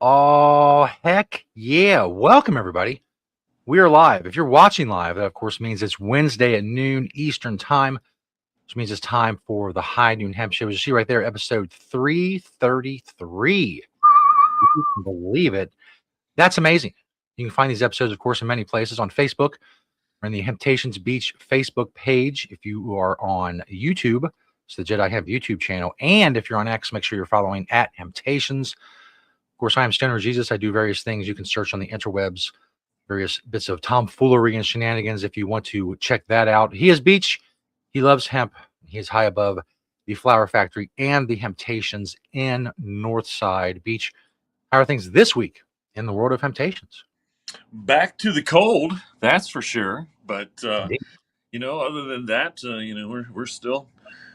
Oh, heck yeah. Welcome, everybody. We are live. If you're watching live, that of course means it's Wednesday at noon Eastern time, which means it's time for the High Noon Hemp Show. As you see right there, episode 333. You can believe it. That's amazing. You can find these episodes, of course, in many places on Facebook or in the Temptations Beach Facebook page. If you are on YouTube, it's the Jedi Hemp YouTube channel. And if you're on X, make sure you're following at Temptations. Of course, I am Stoner Jesus. I do various things. You can search on the interwebs, various bits of tomfoolery and shenanigans if you want to check that out. He is Beach. He loves hemp. He is high above the Flower Factory and the Hemptations in Northside Beach. How are things this week in the world of Hemptations? Back to the cold, that's for sure. But Indeed. other than that,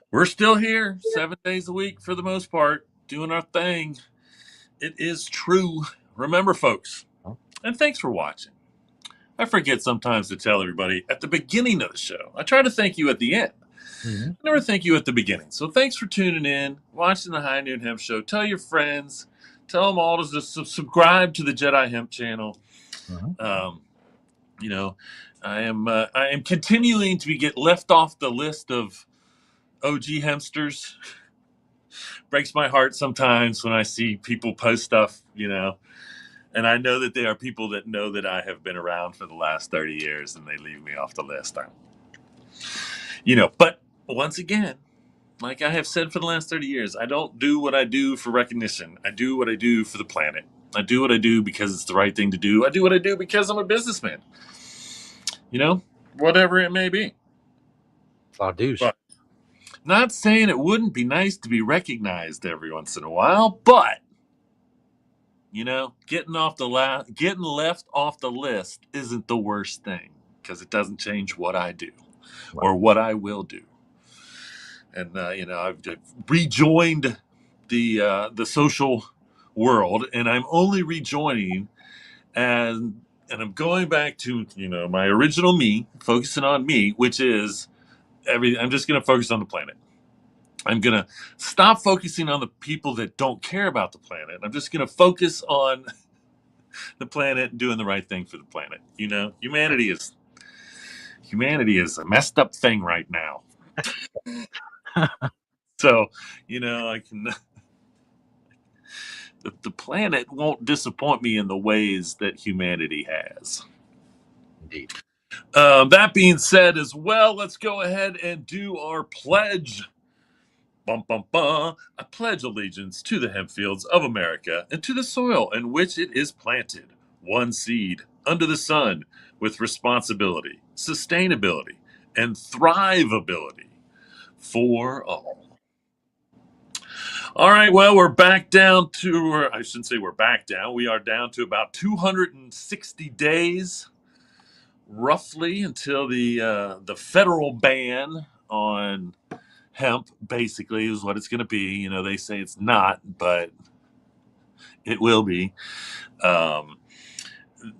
we're still here 7 days a week for the most part, doing our thing. It is true. Remember, folks, and thanks for watching. I forget sometimes to tell everybody at the beginning of the show. I try to thank you at the end. Mm-hmm. I never thank you at the beginning. So thanks for tuning in, watching the High Noon Hemp Show. Tell your friends, tell them all to just subscribe to the Jedi Hemp channel. Mm-hmm. Um, you know, I am continuing to get left off the list of OG hempsters. Breaks my heart sometimes when I see people post stuff, and I know that they are people that know that I have been around for the last 30 years and they leave me off the list. But once again, like I have said for the last 30 years, I don't do what I do for recognition. I do what I do for the planet. I do what I do because it's the right thing to do. I do what I do because I'm a businessman. Whatever it may be. A lot of dues. But not saying it wouldn't be nice to be recognized every once in a while, but getting left off the list isn't the worst thing because it doesn't change what I do or what I will do. And I've rejoined the social world, and I'm only rejoining and I'm going back to my original me, focusing on me, which is I'm just going to focus on the planet. I'm going to stop focusing on the people that don't care about the planet. I'm just going to focus on the planet and doing the right thing for the planet. Humanity is a messed up thing right now. So, I can the planet won't disappoint me in the ways that humanity has. Indeed. That being said as well, let's go ahead and do our pledge. Bum, bum, bum. I pledge allegiance to the hemp fields of America and to the soil in which it is planted. One seed under the sun with responsibility, sustainability, and thrivability for all. All right, well, we're back down to, or I shouldn't say we're back down. We are down to about 260 days, roughly, until the federal ban on hemp basically is what it's going to be. They say it's not, but it will be.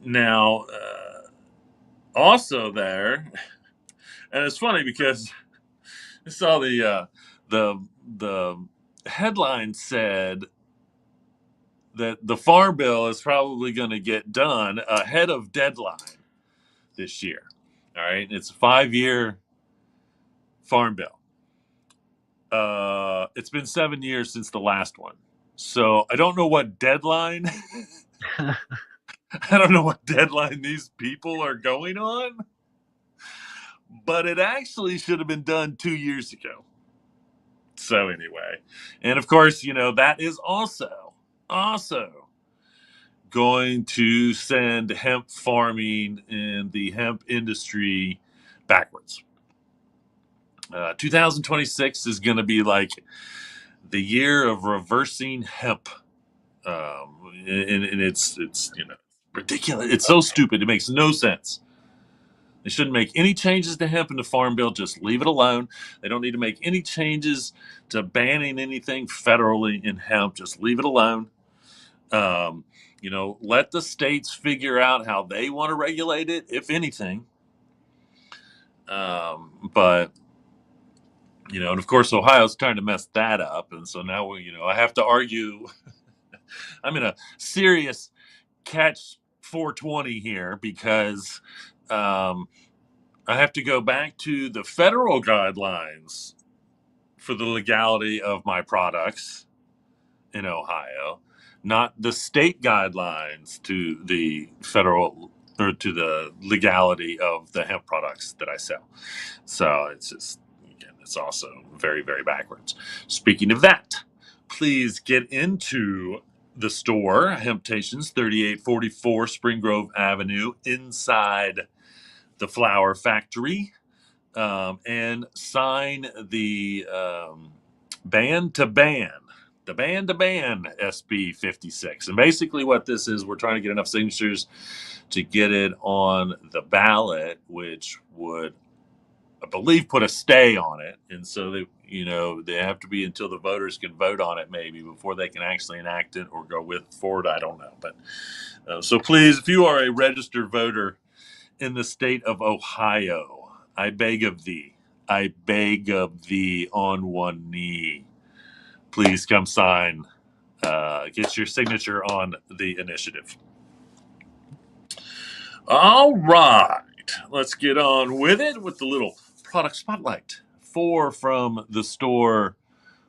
Now, also there, and it's funny because I saw the headline said that the farm bill is probably going to get done ahead of deadline this year. All right, it's a 5-year farm bill. It's been 7 years since the last one. So I don't know what deadline. I don't know what deadline these people are going on, but it actually should have been done 2 years ago. So anyway, and of course, that is also going to send hemp farming and the hemp industry backwards. 2026 is going to be like the year of reversing hemp. And it's ridiculous. It's so stupid. It makes no sense. They shouldn't make any changes to hemp in the farm bill. Just leave it alone. They don't need to make any changes to banning anything federally in hemp. Just leave it alone. Let the states figure out how they want to regulate it, if anything. But and of course, Ohio's trying to mess that up, and so now I have to argue I'm in a serious catch 420 here because I have to go back to the federal guidelines for the legality of my products in Ohio, not the state guidelines to the federal or to the legality of the hemp products that I sell. So it's just, again, it's also very, very backwards. Speaking of that, please get into the store, Hemptations, 3844 Spring Grove Avenue, inside the flower factory, and sign the ban to ban. The ban to ban SB 56. And basically, what this is, we're trying to get enough signatures to get it on the ballot, which would, I believe, put a stay on it. And so they have to be until the voters can vote on it, maybe, before they can actually enact it or go forward. I don't know. But so please, if you are a registered voter in the state of Ohio, I beg of thee, on one knee, please come sign, get your signature on the initiative. All right, let's get on with it with the little product spotlight. 4 from the store,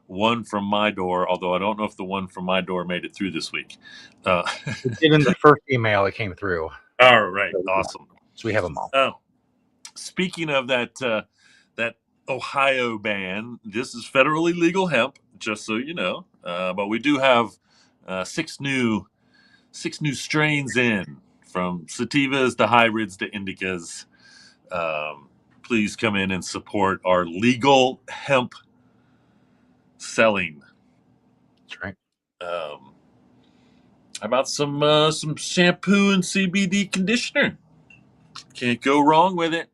1 from my door, although I don't know if the 1 from my door made it through this week. Given the first email that came through. All right, awesome. So we have them all. Oh, speaking of that Ohio ban, this is federally legal hemp, just so you know. But we do have 6 new strains in, from sativas to hybrids to indicas. Please come in and support our legal hemp selling. That's right. How about some shampoo and CBD conditioner? Can't go wrong with it.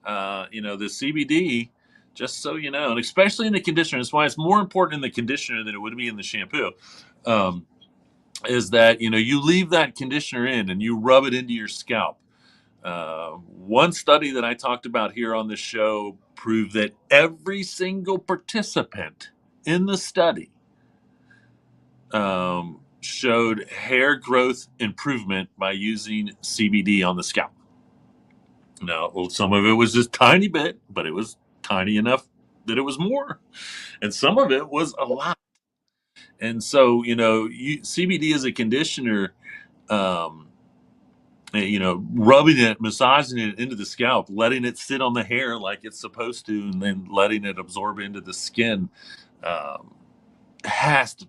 The CBD, just so you know, and especially in the conditioner, that's why it's more important in the conditioner than it would be in the shampoo, is that, you leave that conditioner in and you rub it into your scalp. One study that I talked about here on the show proved that every single participant in the study showed hair growth improvement by using CBD on the scalp. Now, some of it was just tiny bit, but it was tiny enough that it was more, and some of it was a lot. And so, CBD as a conditioner, rubbing it, massaging it into the scalp, letting it sit on the hair like it's supposed to, and then letting it absorb into the skin, has to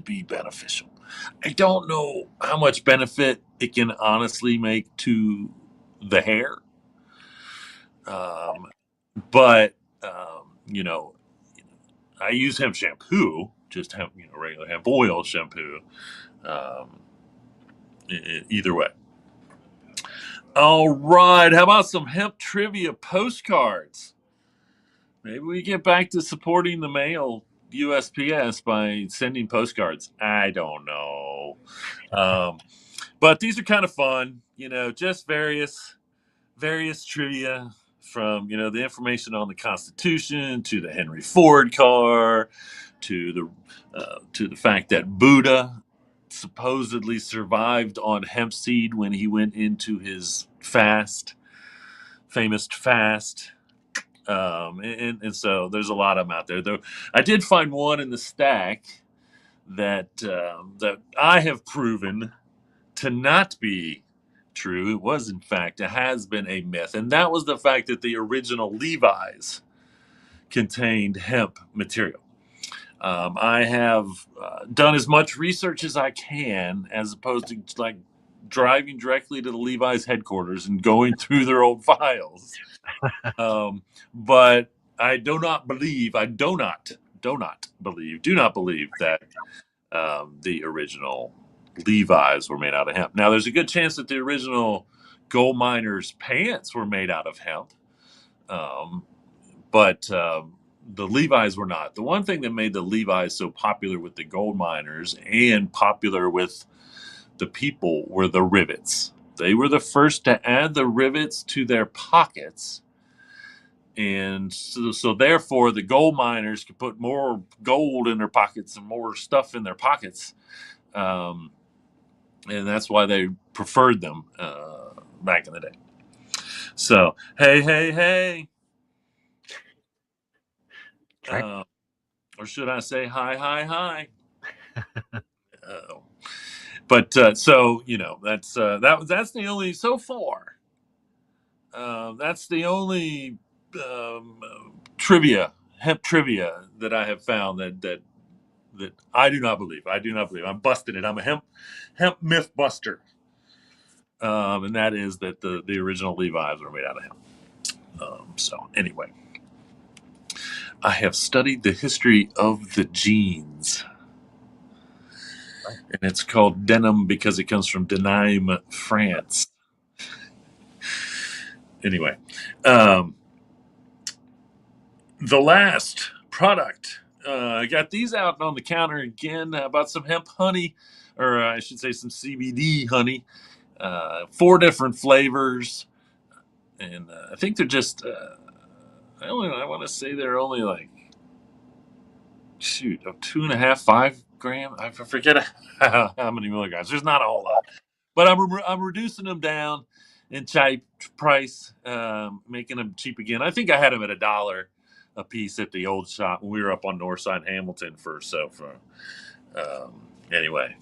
be beneficial. I don't know how much benefit it can honestly make to the hair. But I use hemp shampoo, just hemp, regular hemp oil shampoo. Either way. All right. How about some hemp trivia postcards? Maybe we get back to supporting the mail USPS by sending postcards. I don't know. But these are kind of fun, just various trivia, from the information on the Constitution to the Henry Ford car to the fact that Buddha supposedly survived on hemp seed when he went into his famous fast. And so there's a lot of them out there. Though I did find one in the stack that I have proven to not be true. It was, in fact, it has been a myth, and that was the fact that the original Levi's contained hemp material. I have done as much research as I can, as opposed to like driving directly to the Levi's headquarters and going through their old files. But I do not believe that the original Levi's were made out of hemp. Now, there's a good chance that the original gold miners' pants were made out of hemp, but the Levi's were not. The one thing that made the Levi's so popular with the gold miners and popular with the people were the rivets. They were the first to add the rivets to their pockets And so therefore, the gold miners could put more gold in their pockets and more stuff in their pockets, and that's why they preferred them back in the day. So hey, Right. or should I say hi? But so that's that's the only so far. That's the only um, hemp trivia that I have found that I do not believe. I do not believe. I'm busting it. I'm a hemp myth buster, and that is that the original Levi's were made out of hemp. So anyway, I have studied the history of the jeans, and it's called denim because it comes from Denim, France. Anyway, um, the last product. I got these out on the counter again. About some hemp honey, or I should say some CBD honey. 4 different flavors, and I think they're just. I want to say they're only like shoot, 2.5, 5 gram. I forget how many milligrams. There's not a whole lot, but I'm reducing them down in cheap price, making them cheap again. I think I had them at $1 a piece at the old shop when we were up on Northside Hamilton anyway,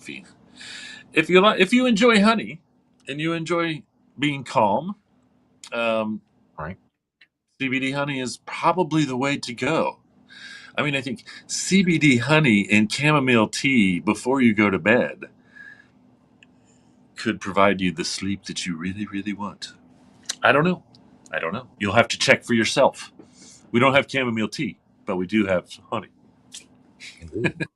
if you enjoy honey and you enjoy being calm, Right. CBD honey is probably the way to go. I mean, I think CBD honey and chamomile tea before you go to bed could provide you the sleep that you really, really want. I don't know. You'll have to check for yourself. We don't have chamomile tea, but we do have honey. Indeed.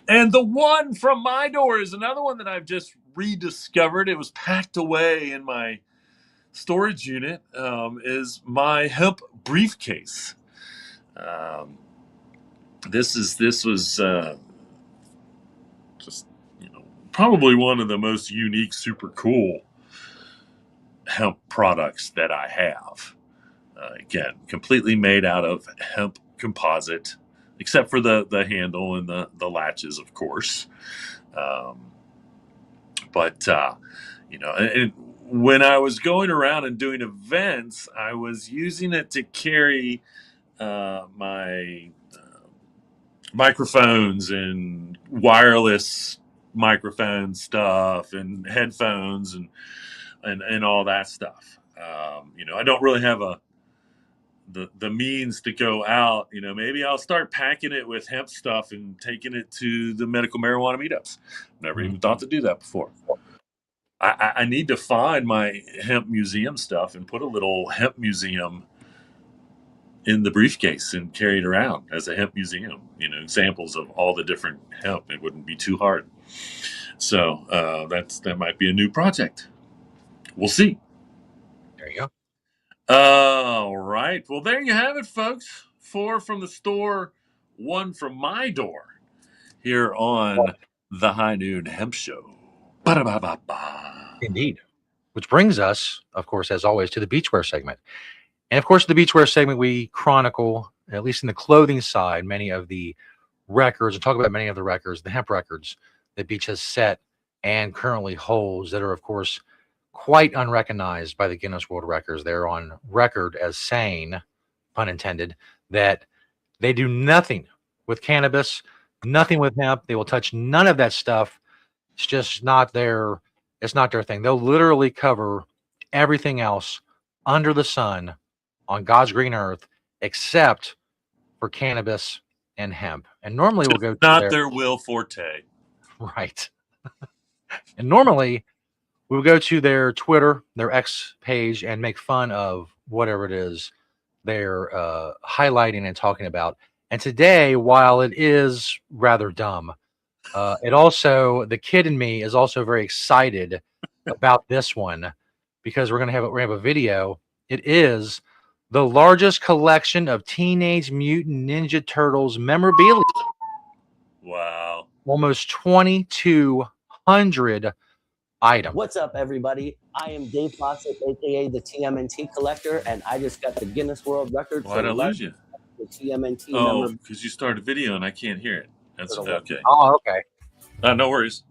And the one from my door is another one that I've just rediscovered. It was packed away in my storage unit. Is my hemp briefcase. This was just probably one of the most unique, super cool hemp products that I have. Again, completely made out of hemp composite, except for the handle and the latches, of course. But and when I was going around and doing events, I was using it to carry my microphones and wireless microphone stuff and headphones and all that stuff. I don't really have the means to go out. Maybe I'll start packing it with hemp stuff and taking it to the medical marijuana meetups. Never even thought to do that before. I need to find my hemp museum stuff and put a little hemp museum in the briefcase and carry it around as a hemp museum. Examples of all the different hemp. It wouldn't be too hard. So that might be a new project. We'll see. There you go. All right. Well, there you have it, folks. 4 from the store, 1 from my door here on the High Noon Hemp Show. Ba-da-ba-ba-ba. Indeed. Which brings us, of course, as always, to the beachwear segment. And of course, the beachwear segment, we chronicle, at least in the clothing side, many of the records and talk about many of the records, the hemp records that Beach has set and currently holds that are, of course, quite unrecognized by the Guinness World Records. They're on record as saying, pun intended, that they do nothing with cannabis, nothing with hemp. They will touch none of that stuff. It's just not their thing. They'll literally cover everything else under the sun on God's green earth, except for cannabis and hemp. And normally we'll go to not their will forte. Right. And normally we'll go to their Twitter, their X page, and make fun of whatever it is they're highlighting and talking about. And today, while it is rather dumb, the kid in me is also very excited about this one because we're gonna have a video. It is the largest collection of Teenage Mutant Ninja Turtles memorabilia. Wow. Almost 2,200 items. What's up, everybody? I am Dave Fawcett, aka the TMNT Collector, and I just got the Guinness World Record Why'd I for lose you? the TMNT Oh, member. because you started video and I can't hear it. That's okay. Oh, okay. No worries.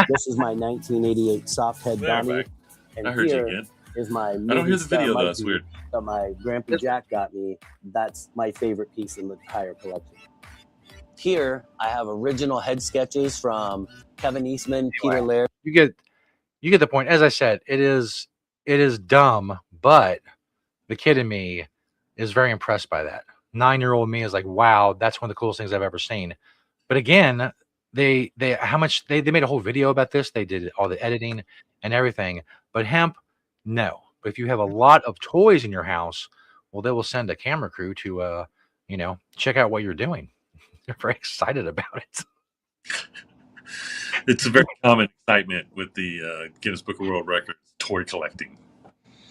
This is my 1988 soft head There, dummy, back. and I heard you here again. is my I don't movie hear the star video though. Mikey It's weird. that my Grandpa Jack got me. That's my favorite piece in the entire collection. Here I have original head sketches from Kevin Eastman, Peter Laird. You get the point. As I said, it is dumb, but the kid in me is very impressed by that. 9-year-old me is like, wow, that's one of the coolest things I've ever seen. But again, they made a whole video about this. They did all the editing and everything. But hemp, no. But if you have a lot of toys in your house, well, they will send a camera crew to check out what you're doing. They're very excited about it. It's a very common excitement with the Guinness Book of World Records toy collecting.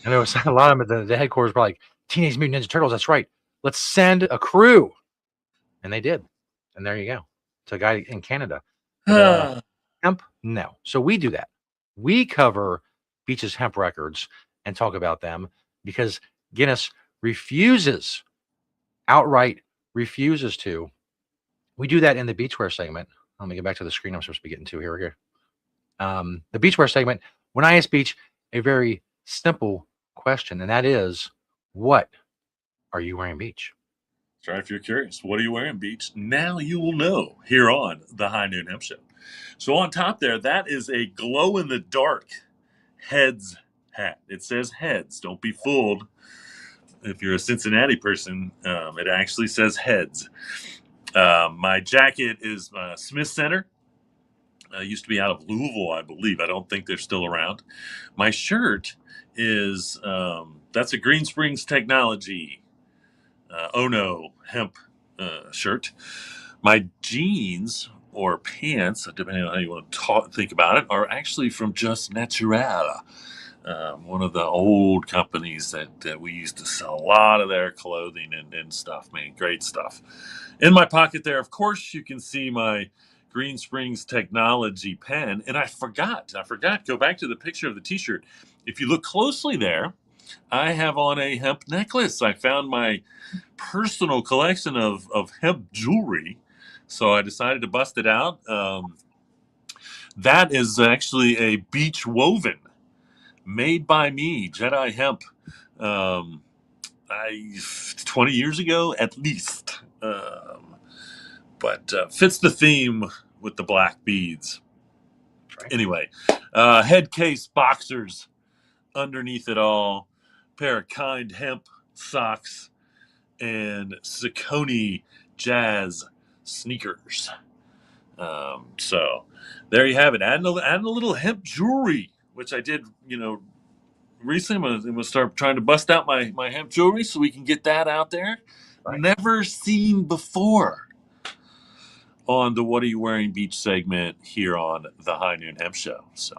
And there was a lot of them at the headquarters were like, Teenage Mutant Ninja Turtles, that's right. Let's send a crew. And they did. And there you go. To a guy in Canada. But, hemp, no. So we do that. We cover Beach's hemp records and talk about them because Guinness outright refuses to. We do that in the beachwear segment. Let me get back to the screen I'm supposed to be getting to here. The beachwear segment, when I ask Beach a very simple question, and that is, what are you wearing, Beach? That's right. If you're curious, what are you wearing, Beach? Now you will know here on the High Noon Hemp Show. So on top there, that is a glow-in-the-dark Heads hat. It says Heads. Don't be fooled. If you're a Cincinnati person, it actually says Heads. My jacket is Smith Center. Used to be out of Louisville, I believe. I don't think they're still around. My shirt is, that's a Green Springs Technology Ono hemp shirt. My jeans or pants, depending on how you want to think about it, are actually from Just Natural, one of the old companies that we used to sell a lot of their clothing and stuff. Man, great stuff. In my pocket there, of course, you can see my Green Springs Technology pen. And I forgot, go back to the picture of the t-shirt. If you look closely there, I have on a hemp necklace. I found my personal collection of hemp jewelry, so I decided to bust it out. That is actually a beach woven, made by me, Jedi Hemp, 20 years ago at least. But fits the theme with the black beads. Right. Anyway, head case boxers underneath it all, pair of Kind hemp socks, and Saucony Jazz sneakers. So there you have it. Adding a little hemp jewelry, which I did, recently. I'm gonna start trying to bust out my hemp jewelry so we can get that out there. Right. Never seen before on the What Are You Wearing Beach segment here on the High Noon Hemp Show. So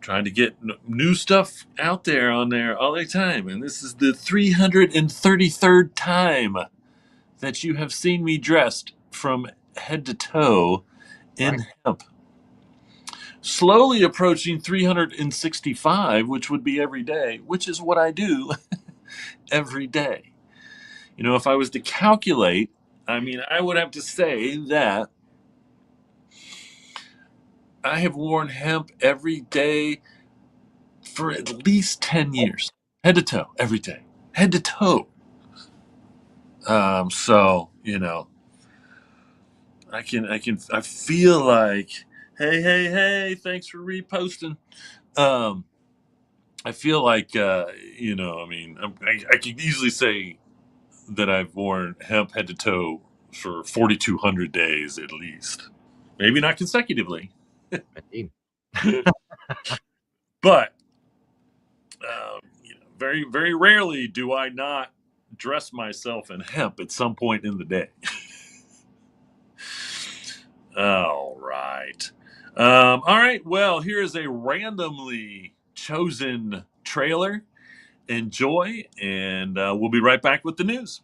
trying to get new stuff out there on there all the time. And this is the 333rd time that you have seen me dressed from head to toe in hemp. Slowly approaching 365, which would be every day, which is what I do every day. If I was to calculate, I would have to say that I have worn hemp every day for at least 10 years. Head to toe, every day. Head to toe. So, I feel like, hey, thanks for reposting. I feel like, I could easily say that I've worn hemp head to toe for 4,200 days at least. Maybe not consecutively. But very, very rarely do I not dress myself in hemp at some point in the day. All right. All right. Well, here is a randomly chosen trailer. Enjoy, and we'll be right back with the news.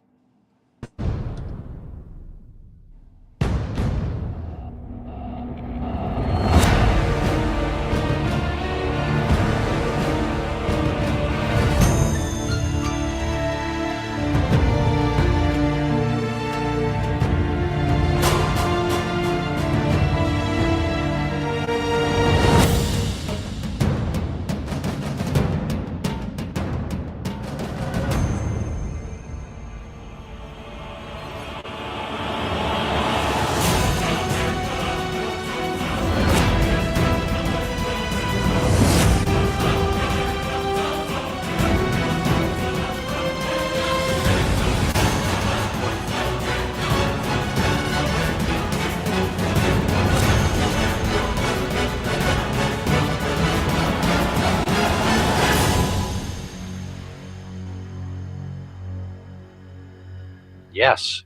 Yes.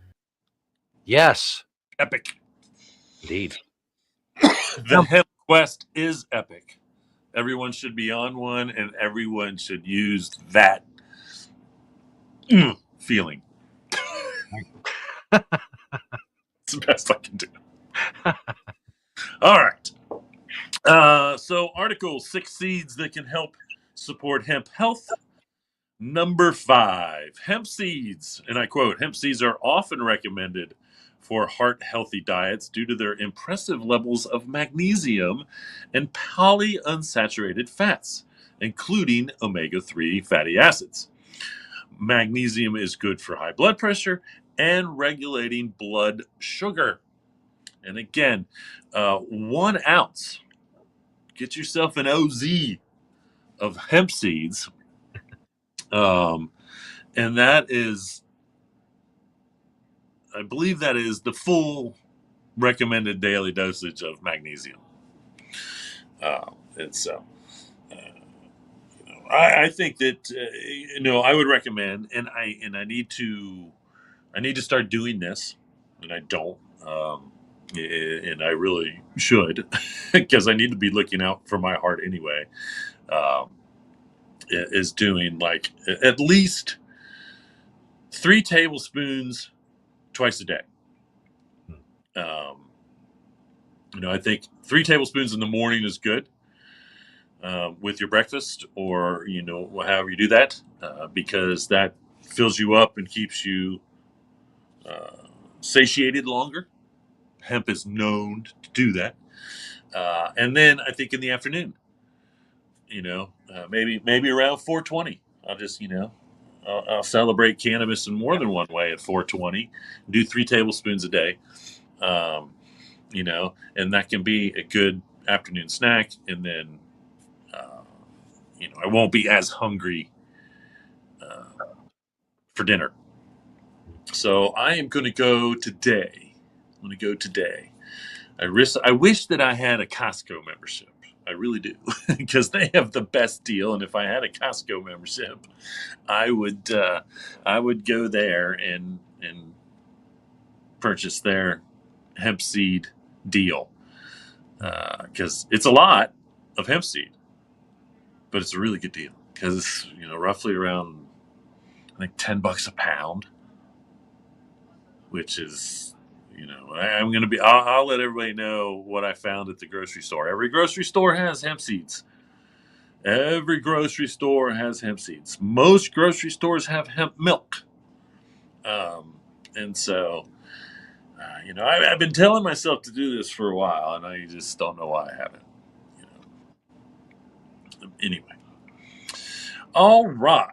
Yes. Epic. Indeed. The hemp quest is epic. Everyone should be on one, and everyone should use that feeling. It's the best I can do. All right. So, article 6 seeds that can help support hemp health. Number 5, hemp seeds. And I quote, hemp seeds are often recommended for heart healthy diets due to their impressive levels of magnesium and polyunsaturated fats, including omega 3 fatty acids. Magnesium is good for high blood pressure and regulating blood sugar. And again, 1 ounce, get yourself an OZ of hemp seeds. And that is, I believe that is the full recommended daily dosage of magnesium. And so, I think that I would recommend, and I need to start doing this, and I don't, and I really should, because I need to be looking out for my heart anyway. Is doing like at least 3 tablespoons twice a day. I think 3 tablespoons in the morning is good with your breakfast, or however you do that, because that fills you up and keeps you satiated longer. Hemp is known to do that. And then I think in the afternoon, maybe around 4:20, I'll just I'll celebrate cannabis in more than one way at 4:20. Do 3 tablespoons a day. Um, and that can be a good afternoon snack. And then, I won't be as hungry for dinner. So I am going to go today. I wish that I had a Costco membership. I really do, because they have the best deal. And if I had a Costco membership, I would go there and purchase their hemp seed deal, because it's a lot of hemp seed, but it's a really good deal because it's roughly around, I think, $10 a pound, which is I'm gonna be. I'll let everybody know what I found at the grocery store. Every grocery store has hemp seeds. Every grocery store has hemp seeds. Most grocery stores have hemp milk, and so I've been telling myself to do this for a while, and I just don't know why I haven't. Anyway, all right.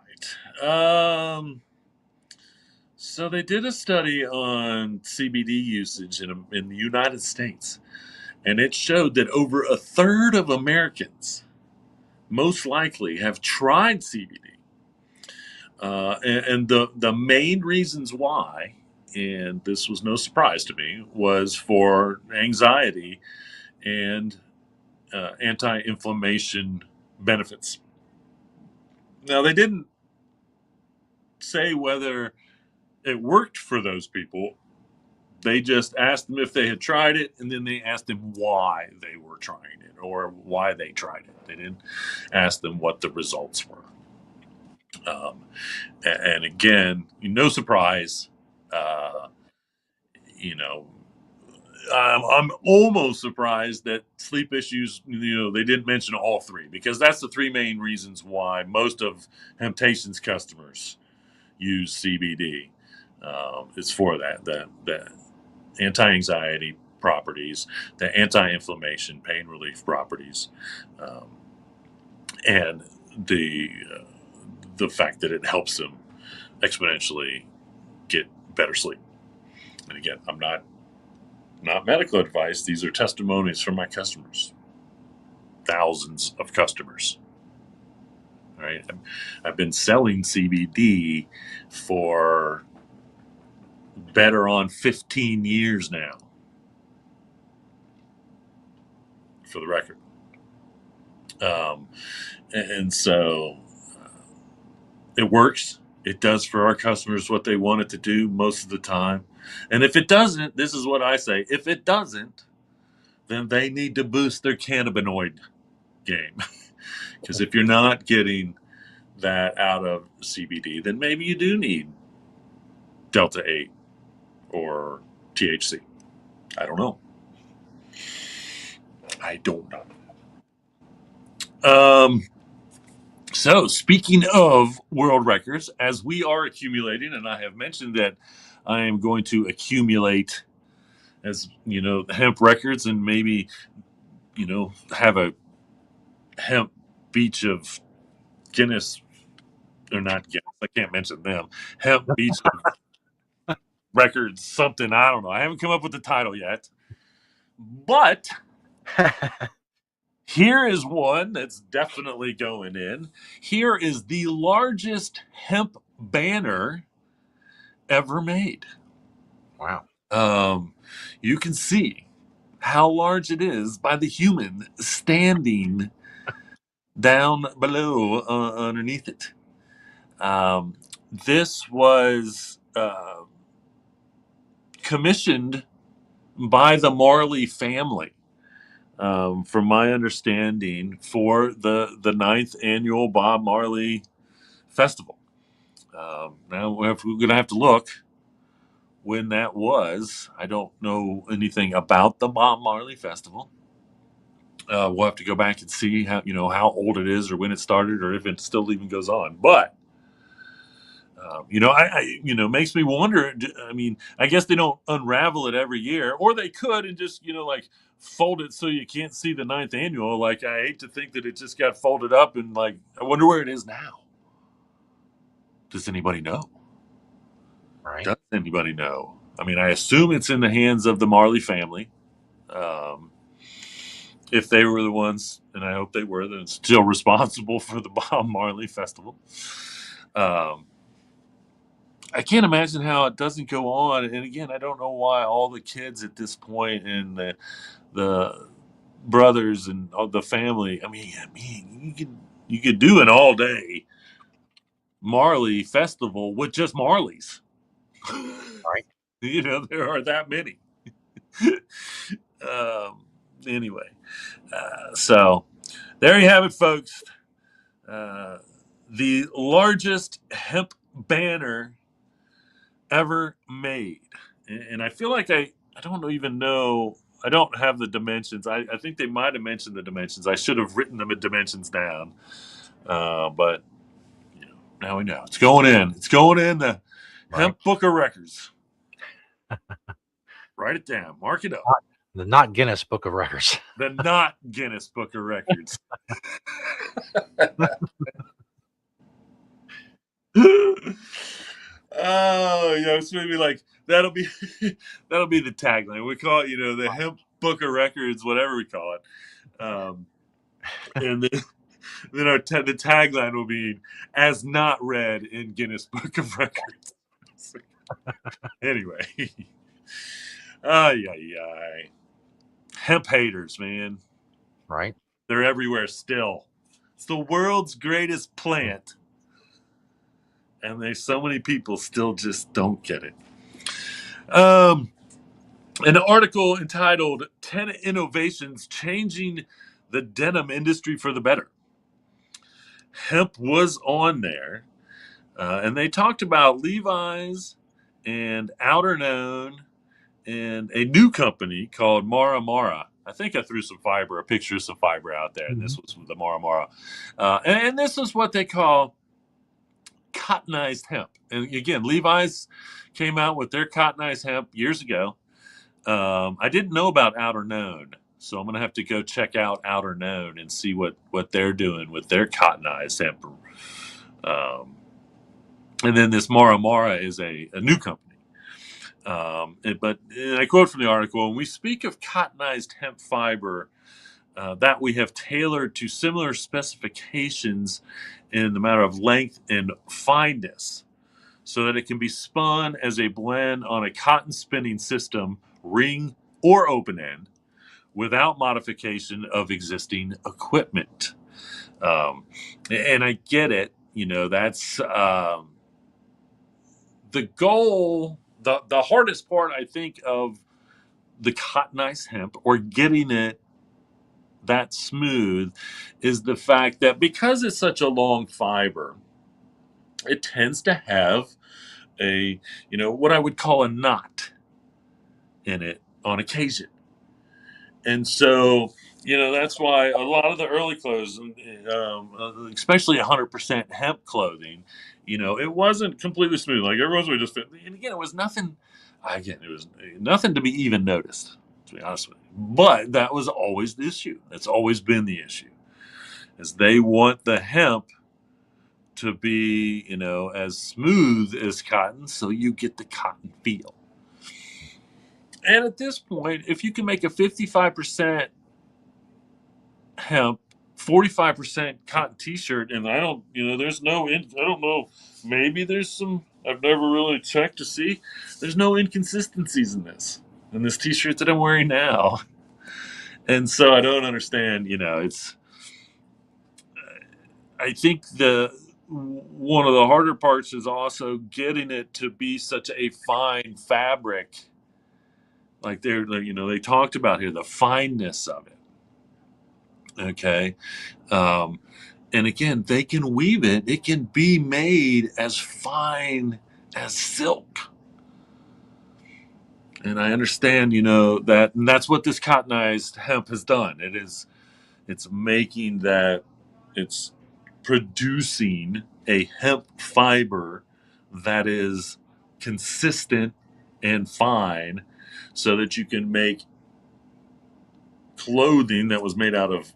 So they did a study on CBD usage in the United States, and it showed that over a third of Americans most likely have tried CBD. And the main reasons why, and this was no surprise to me, was for anxiety and anti-inflammation benefits. Now, they didn't say whether it worked for those people. They just asked them if they had tried it, and then they asked them why they were trying it or why they tried it. They didn't ask them what the results were. And again, no surprise, uh, you know, I'm almost surprised that sleep issues, they didn't mention all 3, because that's the 3 main reasons why most of Temptation's customers use CBD. It's for that anti-anxiety properties, the anti-inflammation, pain relief properties, and the fact that it helps them exponentially get better sleep. And again, I'm not medical advice. These are testimonies from my customers, thousands of customers. All right, I've been selling CBD for better on 15 years now, for the record. And so it works. It does for our customers what they want it to do most of the time. And if it doesn't, this is what I say, if it doesn't, then they need to boost their cannabinoid game. Because if you're not getting that out of CBD, then maybe you do need Delta 8 or THC. I don't know. So speaking of world records, as we are accumulating, and I have mentioned that I am going to accumulate, as you know, hemp records, and maybe have a hemp beach of Guinness, or not Guinness. I can't mention them. Hemp beach of records, something. I don't know. I haven't come up with the title yet, but here is one that's definitely going in. Here is the largest hemp banner ever made. Wow. You can see how large it is by the human standing down below underneath it. This was commissioned by the Marley family, from my understanding, for the ninth annual Bob Marley Festival. Now we're going to have to look when that was. I don't know anything about the Bob Marley Festival. We'll have to go back and see how old it is, or when it started, or if it still even goes on. But makes me wonder. I mean, I guess they don't unravel it every year, or they could and just like fold it so you can't see the ninth annual. Like, I hate to think that it just got folded up, and I wonder where it is now. Does anybody know? Right. Does anybody know? I mean, I assume it's in the hands of the Marley family. Um, if they were the ones, and I hope they were, then still responsible for the Bob Marley Festival. I can't imagine how it doesn't go on. And again, I don't know why all the kids at this point, and the brothers and all the family. I mean, you could do an all day Marley festival with just Marleys. Right. There are that many. Anyway, so there you have it, folks. The largest hemp banner ever made. And I feel like I don't even know. I don't have the dimensions. I think they might have mentioned the dimensions. I should have written them in dimensions down. But now we know. It's going in. It's going in the Hemp Book of Records. Write it down. Mark it up. The not Guinness Book of Records. The not Guinness Book of Records. Oh, it's maybe like that'll be the tagline. We call it, the Hemp Book of Records, whatever we call it. And then the tagline will be "as not read in Guinness Book of Records." Anyway, hemp haters, man. Right. They're everywhere still. It's the world's greatest plant. And there's so many people still just don't get it. An article entitled 10 Innovations Changing the Denim Industry for the Better. Hemp was on there. And they talked about Levi's and Outerknown and a new company called Mara Mara. I think I threw a picture of some fiber out there, and this was the Mara Mara. And this is what they call cottonized hemp. And again, Levi's came out with their cottonized hemp years ago. I didn't know about Outerknown, so I'm going to have to go check out Outerknown and see what they're doing with their cottonized hemp. And then this Mara Mara is a new company. But I quote from the article: "When we speak of cottonized hemp fiber that we have tailored to similar specifications in the matter of length and fineness, so that it can be spun as a blend on a cotton spinning system, ring or open end, without modification of existing equipment." And I get it. That's the goal, the hardest part, I think, of the cottonized hemp or getting it that smooth is the fact that because it's such a long fiber, it tends to have a, what I would call a knot in it on occasion. And so, that's why a lot of the early clothes, especially 100% hemp clothing, it wasn't completely smooth. Like everyone's would just fit. And again, it was nothing. Again, it was nothing to be even noticed, to be honest with you. But that was always the issue. That's always been the issue, is they want the hemp to be, as smooth as cotton, so you get the cotton feel. And at this point, if you can make a 55% hemp, 45% cotton t-shirt, and I don't, there's no, I don't know, maybe there's some, I've never really checked to see, there's no inconsistencies in this t-shirt that I'm wearing now. And so I don't understand, I think one of the harder parts is also getting it to be such a fine fabric. Like they talked about here, the fineness of it. Okay. And again, they can weave it. It can be made as fine as silk. And I understand, that, and that's what this cottonized hemp has done. It's making that, it's producing a hemp fiber that is consistent and fine so that you can make clothing that was made out of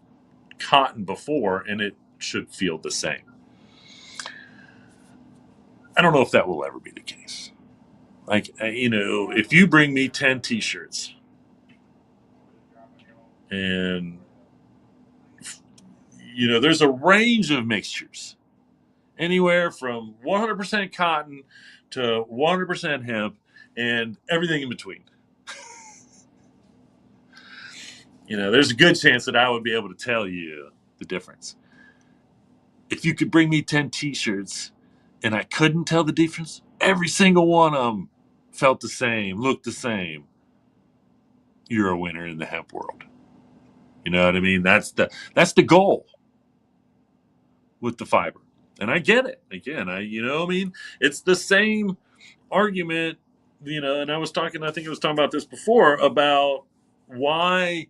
cotton before, and it should feel the same. I don't know if that will ever be the case. Like, if you bring me 10 t-shirts and, there's a range of mixtures, anywhere from 100% cotton to 100% hemp and everything in between. There's a good chance that I would be able to tell you the difference. If you could bring me 10 t-shirts and I couldn't tell the difference, every single one of them felt the same, looked the same, you're a winner in the hemp world. You know what I mean? That's the goal with the fiber. And I get it. Again, it's the same argument, and I think I was talking about this before, about why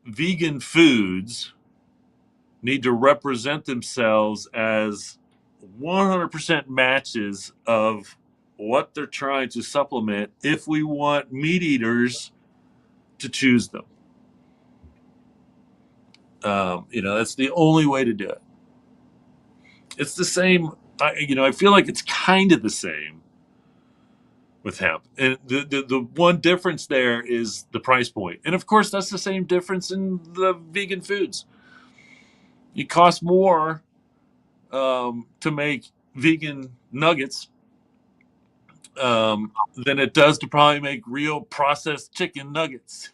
vegan foods need to represent themselves as 100% matches of what they're trying to supplement if we want meat eaters to choose them. That's the only way to do it. It's the same. I feel like it's kind of the same with hemp, and the one difference there is the price point, and of course that's the same difference in the vegan foods. It costs more to make vegan nuggets than it does to probably make real processed chicken nuggets.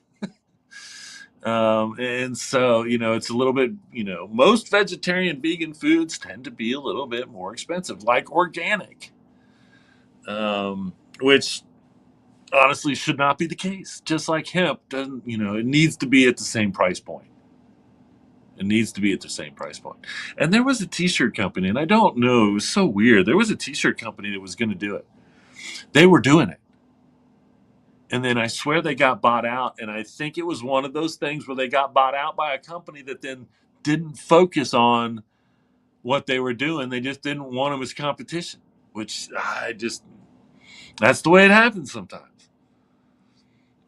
And so, it's a little bit, most vegetarian vegan foods tend to be a little bit more expensive, like organic, which honestly should not be the case. Just like hemp doesn't, it needs to be at the same price point. It needs to be at the same price point. And there was a t-shirt company, and I don't know, it was so weird. There was a t-shirt company that was going to do it. They were doing it. And then I swear they got bought out. And I think it was one of those things where they got bought out by a company that then didn't focus on what they were doing. They just didn't want them as competition, which that's the way it happens sometimes.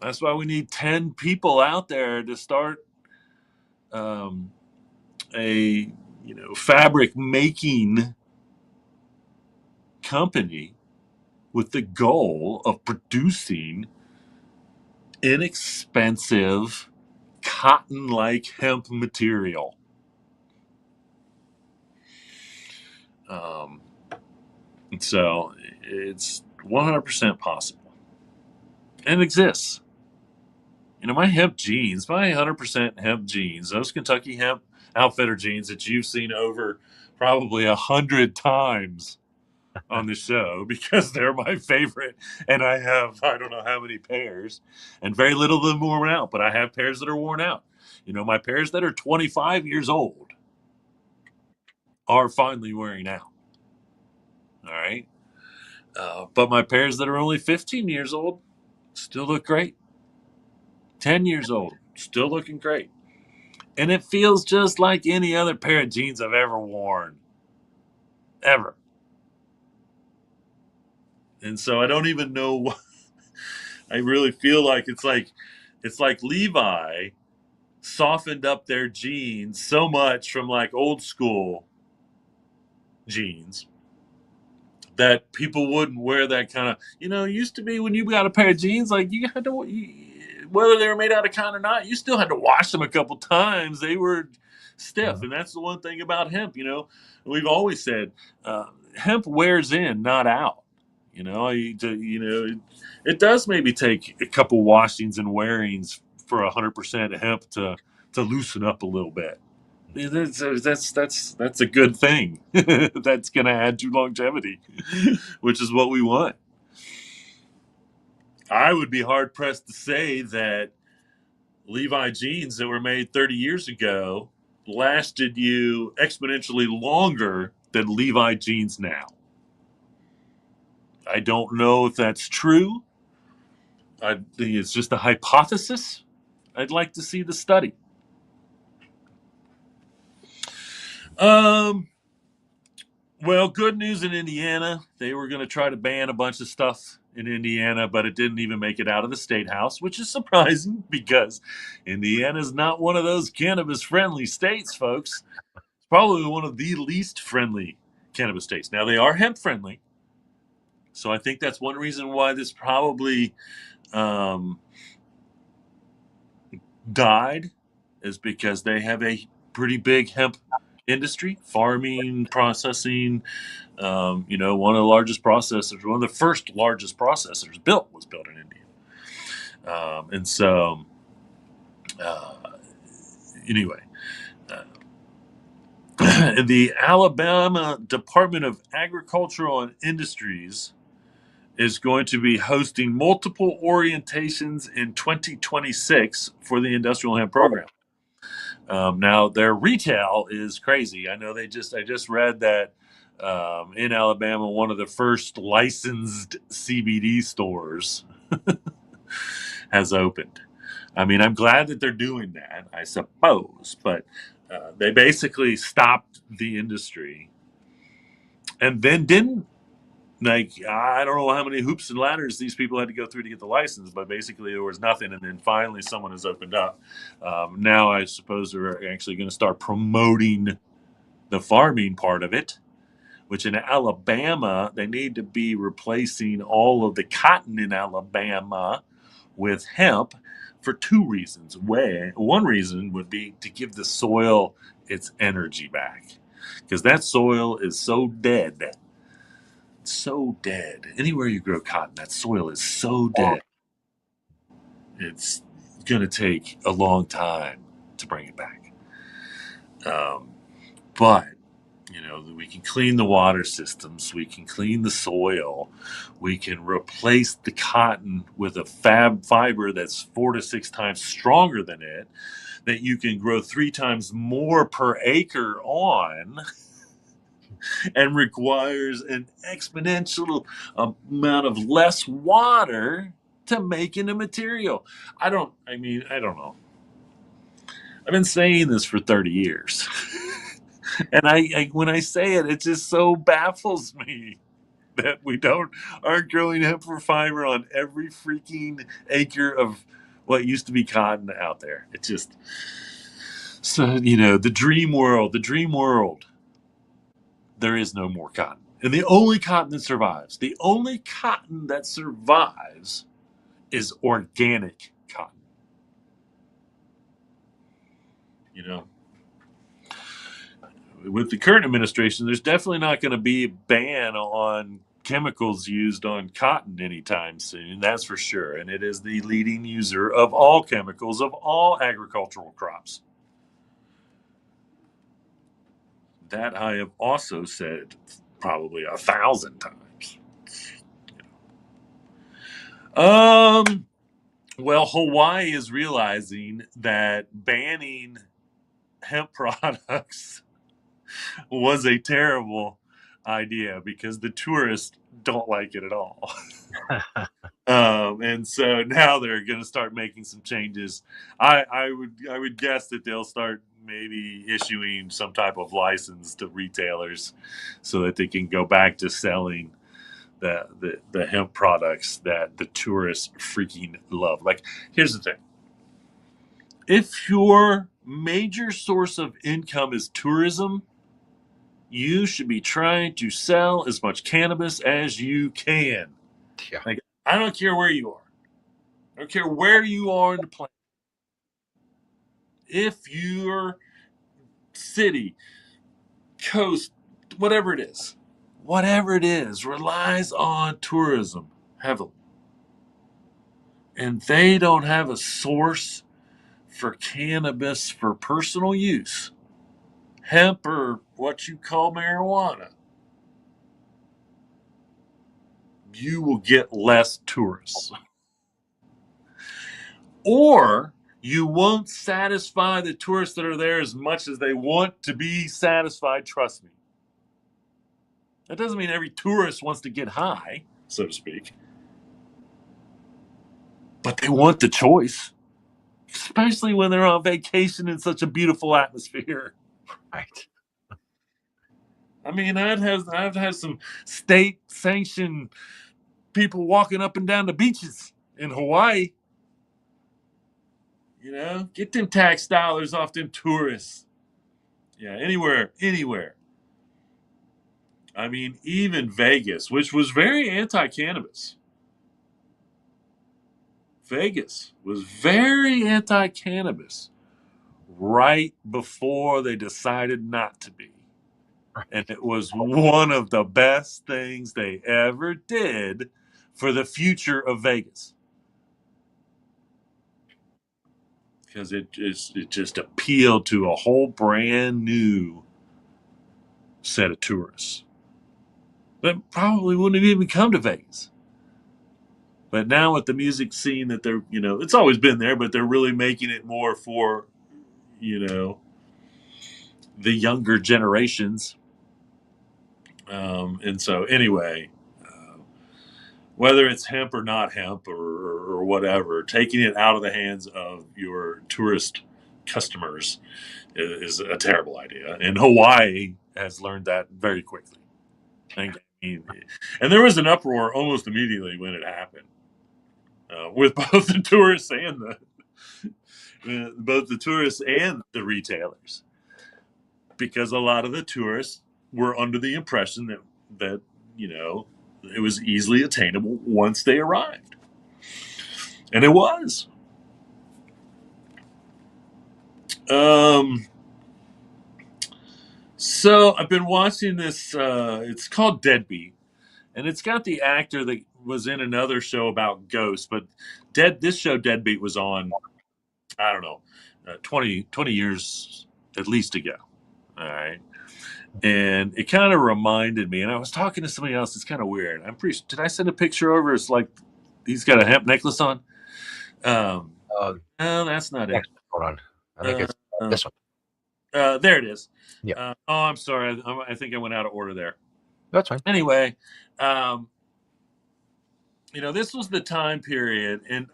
That's why we need 10 people out there to start a fabric making company with the goal of producing inexpensive cotton-like hemp material. So it's 100% possible and exists. My hemp jeans, my 100% hemp jeans, those Kentucky Hemp Outfitter jeans that you've seen over probably 100 times on the show because they're my favorite, and I have I don't know how many pairs, and very little of them worn out. But I have pairs that are worn out. My pairs that are 25 years old are finally wearing out. All right, but my pairs that are only 15 years old still look great. 10 years old, still looking great. And it feels just like any other pair of jeans I've ever worn. Ever. And so I don't even know what I really feel like it's like Levi softened up their jeans so much from like old school jeans that people wouldn't wear that kind of, it used to be when you got a pair of jeans, like you had to, whether they were made out of cotton or not, you still had to wash them a couple times. They were stiff. And that's the one thing about hemp, we've always said hemp wears in, not out. It does maybe take a couple washings and wearings for 100% hemp to loosen up a little bit. That's a good thing. That's going to add to longevity, which is what we want. I would be hard pressed to say that Levi jeans that were made 30 years ago lasted you exponentially longer than Levi jeans now. I don't know if that's true. I think it's just a hypothesis. I'd like to see the study. Well, good news in Indiana. They were going to try to ban a bunch of stuff in Indiana, but it didn't even make it out of the state house, which is surprising because Indiana is not one of those cannabis-friendly states, folks. It's probably one of the least friendly cannabis states. Now, they are hemp-friendly, so I think that's one reason why this probably died, is because they have a pretty big hemp industry, farming, processing. One of the largest processors, one of the first largest processors was built in India. And so, anyway, the Alabama Department of Agricultural and Industries is going to be hosting multiple orientations in 2026 for the industrial hemp program. Now their retail is crazy. I know I just read that in Alabama, one of the first licensed CBD stores has opened. I mean, I'm glad that they're doing that, I suppose, but they basically stopped the industry and then didn't. Like, I don't know how many hoops and ladders these people had to go through to get the license, but basically there was nothing. And then finally someone has opened up. Now I suppose they're actually going to start promoting the farming part of it, which in Alabama, they need to be replacing all of the cotton in Alabama with hemp for two reasons. One reason would be to give the soil its energy back, because that soil is so dead. So dead. Anywhere you grow cotton, that soil is so dead. It's going to take a long time to bring it back. But we can clean the water systems. We can clean the soil. We can replace the cotton with a fiber that's 4 to 6 times stronger than it, that you can grow 3 times more per acre on, and requires an exponential amount of less water to make into material. I don't know. I've been saying this for 30 years. And I when I say it, it just so baffles me that we aren't growing hemp for fiber on every freaking acre of what used to be cotton out there. It's just, so, the dream world. There is no more cotton. And the only cotton that survives, is organic cotton. With the current administration, there's definitely not going to be a ban on chemicals used on cotton anytime soon. That's for sure. And it is the leading user of all chemicals of all agricultural crops. That I have also said probably 1,000 times. Well, Hawaii is realizing that banning hemp products was a terrible idea because the tourists don't like it at all. And so now they're going to start making some changes. I would guess that they'll start maybe issuing some type of license to retailers so that they can go back to selling the hemp products that the tourists freaking love. Like, here's the thing: if your major source of income is tourism, you should be trying to sell as much cannabis as you can. Yeah. Like, I don't care where you are. I don't care where you are in the planet. If your city, coast, whatever it is, relies on tourism heavily, and they don't have a source for cannabis for personal use, hemp or what you call marijuana, you will get less tourists. Or you won't satisfy the tourists that are there as much as they want to be satisfied, trust me. That doesn't mean every tourist wants to get high, so to speak. But they want the choice, especially when they're on vacation in such a beautiful atmosphere. Right. I mean, I've had some state sanctioned people walking up and down the beaches in Hawaii. You know, get them tax dollars off them tourists. Yeah, anywhere. I mean, even Vegas, which was very anti-cannabis. Vegas was very anti-cannabis right before they decided not to be. And it was one of the best things they ever did for the future of Vegas. Because it just appealed to a whole brand new set of tourists that probably wouldn't have even come to Vegas. But now with the music scene that they're, it's always been there, but they're really making it more for, you know, the younger generations. And so anyway, whether it's hemp or not hemp or whatever, taking it out of the hands of your tourist customers is a terrible idea. And Hawaii has learned that very quickly. And there was an uproar almost immediately when it happened, with both the tourists and the retailers, because a lot of the tourists were under the impression that it was easily attainable once they arrived, and it was. So I've been watching this. It's called Deadbeat, and it's got the actor that was in another show about ghosts. But this show Deadbeat was on, I don't know, 20 years at least ago. All right. And it kind of reminded me, and I was talking to somebody else. It's kind of weird. Did I send a picture over? It's like he's got a hemp necklace on. No, that's not it. Hold on. I think it's this one. There it is. Yeah. I'm sorry. I think I went out of order there. That's fine. Anyway, this was the time period, and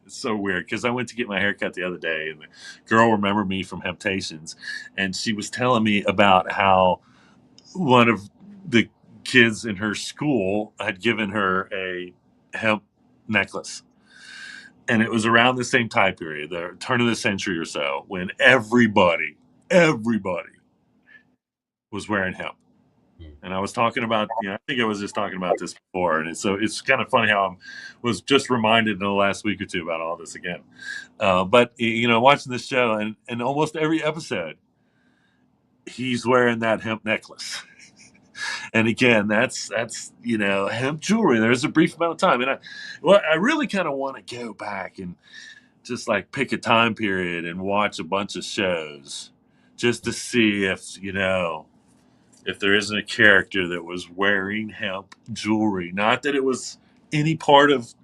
it's so weird because I went to get my haircut the other day, and the girl remembered me from Hemptations, and she was telling me about how one of the kids in her school had given her a hemp necklace. And it was around the same time period, the turn of the century or so, when everybody was wearing hemp. And I was talking about, I think I was just talking about this before. And so it's kind of funny how I was just reminded in the last week or two about all this again. But, watching this show and almost every episode, he's wearing that hemp necklace. And again, that's hemp jewelry. There's a brief amount of time. And I really kind of want to go back and just like pick a time period and watch a bunch of shows just to see if, if there isn't a character that was wearing hemp jewelry. Not that it was any part of,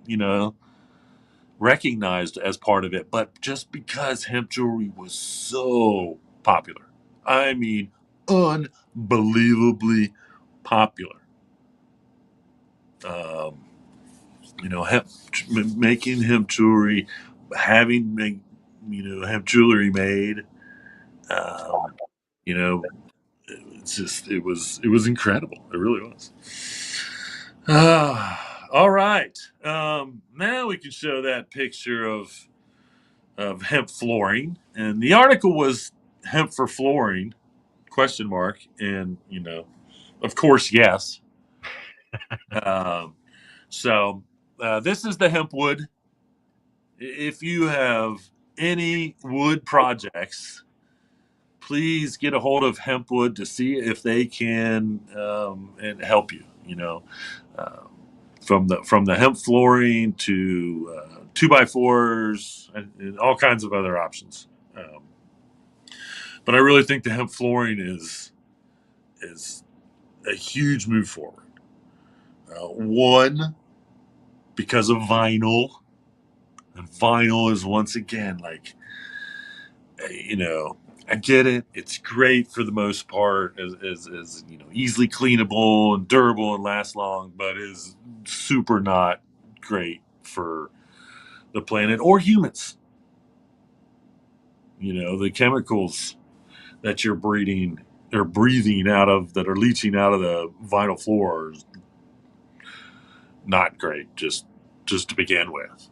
recognized as part of it, but just because hemp jewelry was so popular. I mean, unbelievably popular. Um, hemp, making hemp jewelry, having, hemp jewelry made, um, you know, it was incredible. It really was. All right. Now we can show that picture of hemp flooring, and the article was hemp for flooring question mark, and of course, yes. Um, so this is the hemp wood. If you have any wood projects, please get a hold of Hempwood to see if they can and help you. Um, from the hemp flooring to 2x4s and all kinds of other options. But I really think the hemp flooring is a huge move forward. One, because of vinyl, and vinyl is once again like, I get it. It's great for the most part, as easily cleanable and durable and lasts long, but is super not great for the planet or humans. The chemicals that you're breathing out of, that are leaching out of the vinyl floor, is not great. Just to begin with.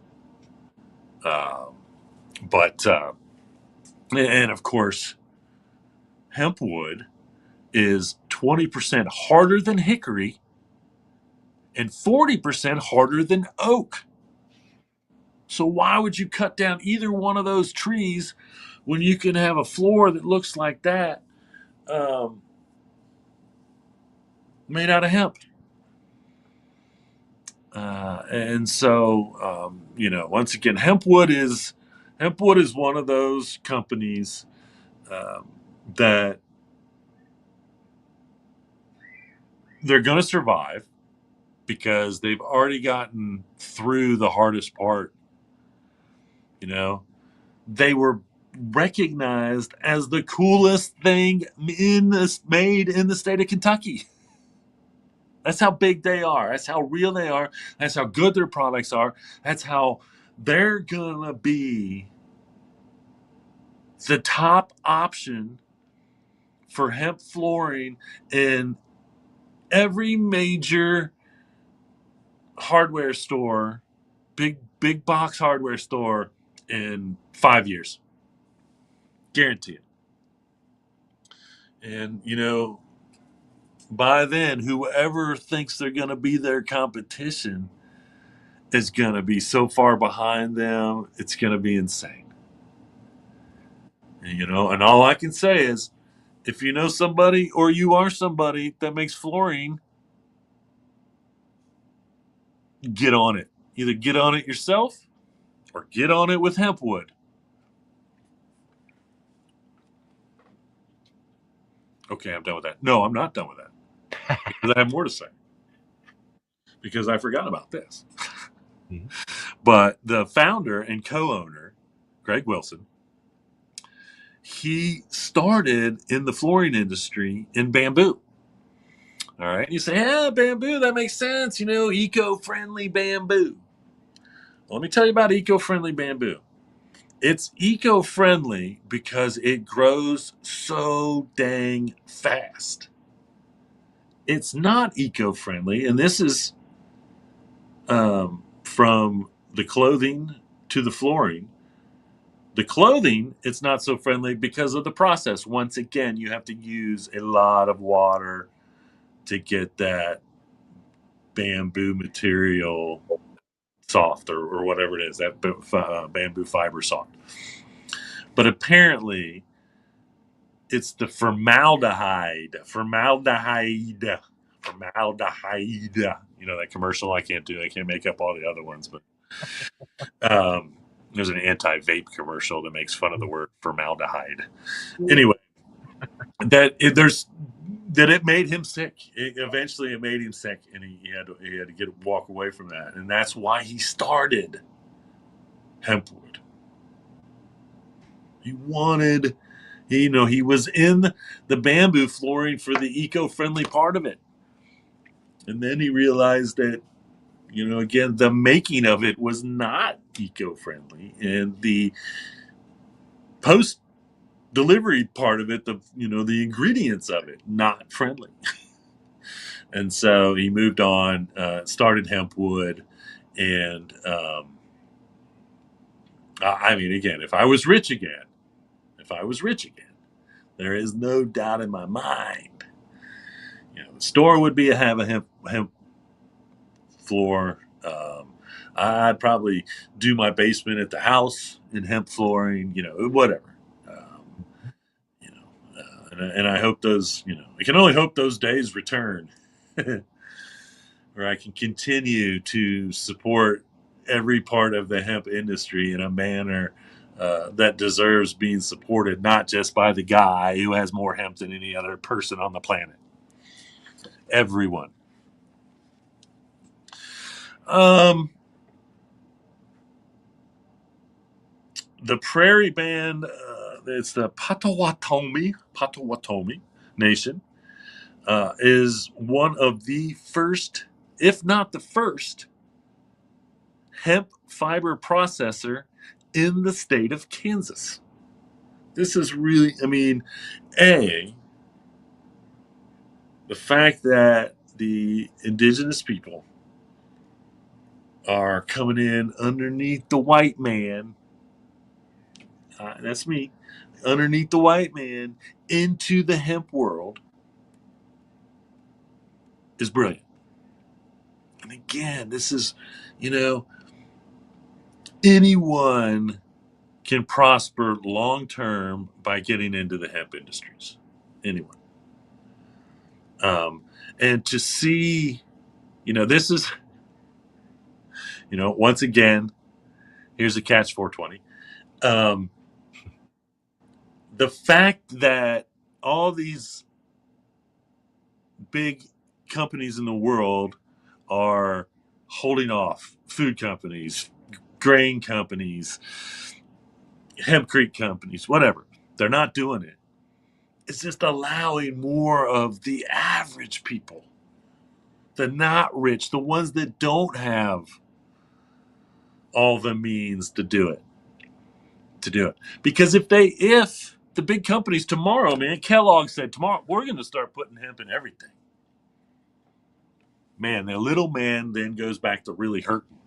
But and of course, hemp wood is 20% harder than hickory and 40% harder than oak. So why would you cut down either one of those trees when you can have a floor that looks like that, made out of hemp? And so, once again, Hempwood is one of those companies that they're going to survive because they've already gotten through the hardest part. They were recognized as the coolest thing made in the state of Kentucky. That's how big they are. That's how real they are. That's how good their products are. That's how they're gonna be the top option for hemp flooring in every major hardware store, big box hardware store in 5 years. Guarantee it. And by then, whoever thinks they're going to be their competition is going to be so far behind them, it's going to be insane. And all I can say is, if you know somebody or you are somebody that makes flooring, get on it. Either get on it yourself or get on it with Hempwood. Okay, I'm done with that. No, I'm not done with that because I have more to say because I forgot about this. Mhm. But the founder and co-owner, Greg Wilson, he started in the flooring industry in bamboo. All right. You say, yeah, bamboo, that makes sense. Eco-friendly bamboo. Well, let me tell you about eco-friendly bamboo. It's eco-friendly because it grows so dang fast. It's not eco-friendly, and this is from the clothing to the flooring. The clothing, it's not so friendly because of the process. Once again, you have to use a lot of water to get that bamboo material soft, or whatever it is, that bamboo fiber soft. But apparently, it's the formaldehyde. That commercial I can't do. I can't make up all the other ones, but there's an anti-vape commercial that makes fun of the word formaldehyde. Anyway, there's that it made him sick. Eventually, it made him sick, and he had to walk away from that, and that's why he started Hempwood. He wanted, he was in the bamboo flooring for the eco-friendly part of it, and then he realized that, again, the making of it was not eco-friendly, and the post delivery part of it, the ingredients of it, not friendly. And so he moved on, started Hempwood, and I mean, again, if I was rich again, there is no doubt in my mind, the store would have a hemp floor. I'd probably do my basement at the house in hemp flooring, whatever. And I hope those, I can only hope those days return, where I can continue to support every part of the hemp industry in a manner that deserves being supported, not just by the guy who has more hemp than any other person on the planet. Everyone. The Prairie Band, it's the Potawatomi Nation, is one of the first, if not the first, hemp fiber processor in the state of Kansas. This is really, the fact that the indigenous people are coming in underneath the white man, that's me, underneath the white man into the hemp world is brilliant. And again, this is, anyone can prosper long term by getting into the hemp industries. Anyone. And to see, this is, once again, here's a catch 420. The fact that all these big companies in the world are holding off, food companies, grain companies, hempcrete companies, whatever, they're not doing it. It's just allowing more of the average people, the not rich, the ones that don't have all the means to do it. Because if the big companies tomorrow, man, Kellogg said tomorrow, we're going to start putting hemp in everything. Man, the little man then goes back to really hurting.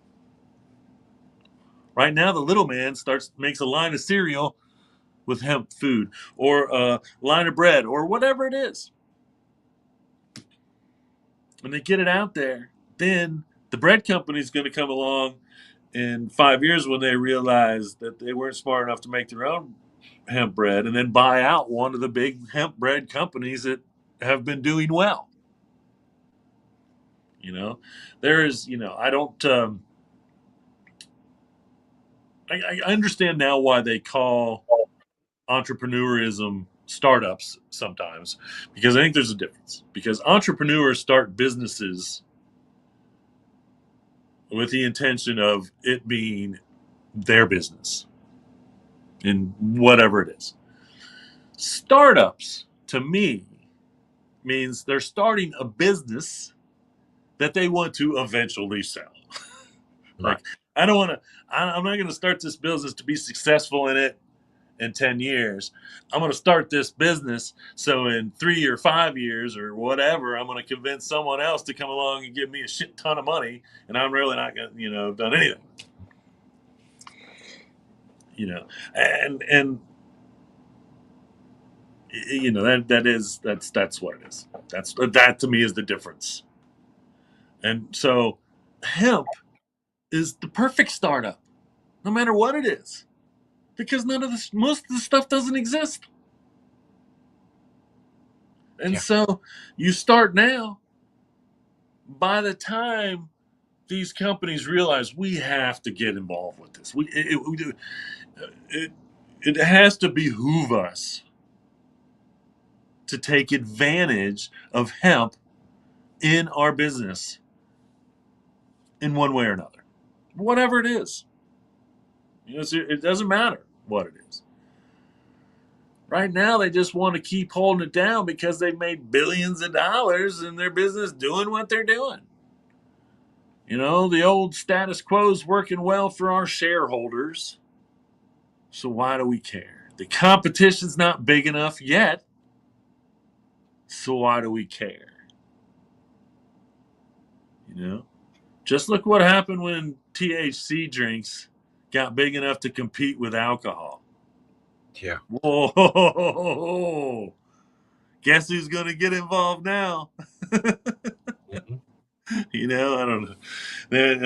Right now, the little man makes a line of cereal with hemp food, or a line of bread, or whatever it is. When they get it out there, then the bread company is going to come along in 5 years when they realize that they weren't smart enough to make their own hemp bread, and then buy out one of the big hemp bread companies that have been doing well. There is, I don't, I understand now why they call entrepreneurism startups sometimes, because I think there's a difference. Because entrepreneurs start businesses with the intention of it being their business in whatever it is. Startups, to me, means they're starting a business that they want to eventually sell. Like, I'm not going to start this business to be successful in it in 10 years. I'm going to start this business so in 3 or 5 years or whatever, I'm going to convince someone else to come along and give me a shit ton of money, and I'm really not going to, have done anything. And that's what it is. That to me is the difference. And so hemp is the perfect startup, no matter what it is, because most of the stuff doesn't exist. And so you start now. By the time these companies realize we have to get involved with this, it has to behoove us to take advantage of hemp in our business in one way or another, whatever it is. It doesn't matter what it is. Right now, they just want to keep holding it down because they've made billions of dollars in their business doing what they're doing. The old status quo is working well for our shareholders. So why do we care? The competition's not big enough yet. So why do we care? Just look what happened when THC drinks got big enough to compete with alcohol. Yeah. Whoa. Guess who's going to get involved now? Mhm. I don't know. They're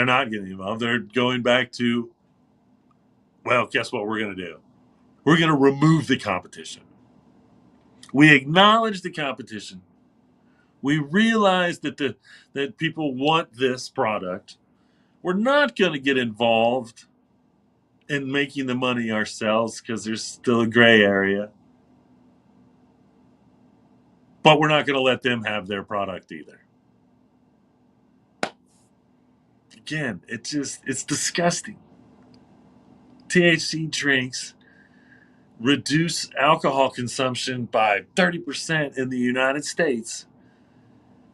not getting involved. They're going back to, well, guess what we're going to do? We're going to remove the competition. We acknowledge the competition. We realize that people want this product. We're not going to get involved in making the money ourselves because there's still a gray area. But we're not going to let them have their product either. Again, it's disgusting. THC drinks reduce alcohol consumption by 30% in the United States.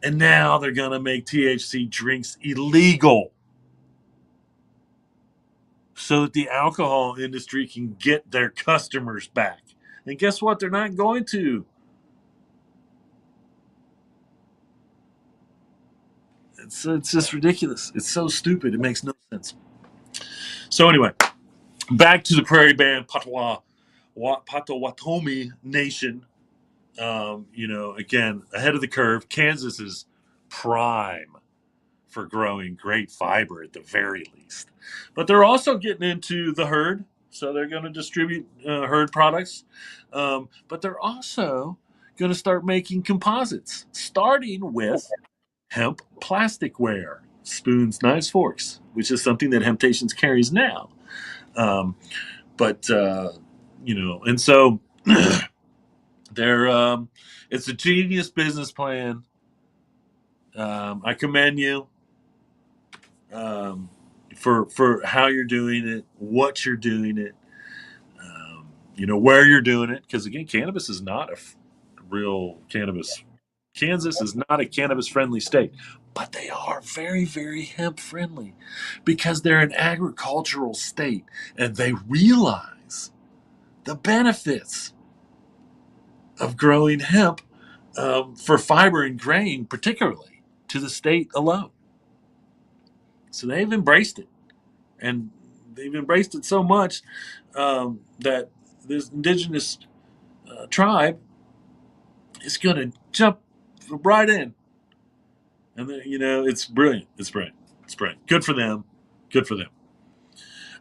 And now they're going to make THC drinks illegal so that the alcohol industry can get their customers back. And guess what? They're not going to. It's just ridiculous. It's so stupid. It makes no sense. So anyway, back to the Prairie Band Potawatomi Nation. Again, ahead of the curve. Kansas is prime for growing great fiber at the very least. But they're also getting into the herd, so they're going to distribute herd products. But they're also going to start making composites, starting with hemp plasticware, spoons, knives, forks, which is something that Hemptations carries now. And so they're it's a genius business plan. I commend you for how you're doing it, what you're doing it, where you're doing it. Because again, cannabis is not a real cannabis. Kansas is not a cannabis friendly state, but they are very, very hemp friendly because they're an agricultural state and they realize the benefits of growing hemp for fiber and grain, particularly to the state alone. So they've embraced it, and they've embraced it so much that this indigenous tribe is going to jump right in. And then, it's brilliant. It's brilliant. It's brilliant. Good for them. Good for them.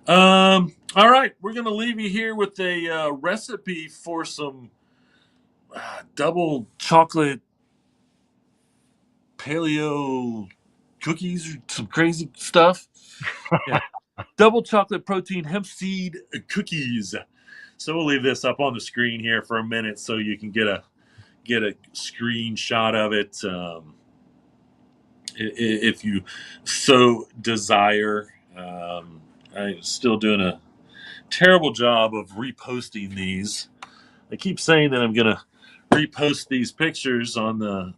All right, we're going to leave you here with a recipe for some double chocolate paleo cookies or some crazy stuff. Yeah. Double chocolate protein hemp seed cookies. So we'll leave this up on the screen here for a minute so you can get a screenshot of it if you so desire. I'm still doing a terrible job of reposting these. I keep saying that I'm going to repost these pictures on the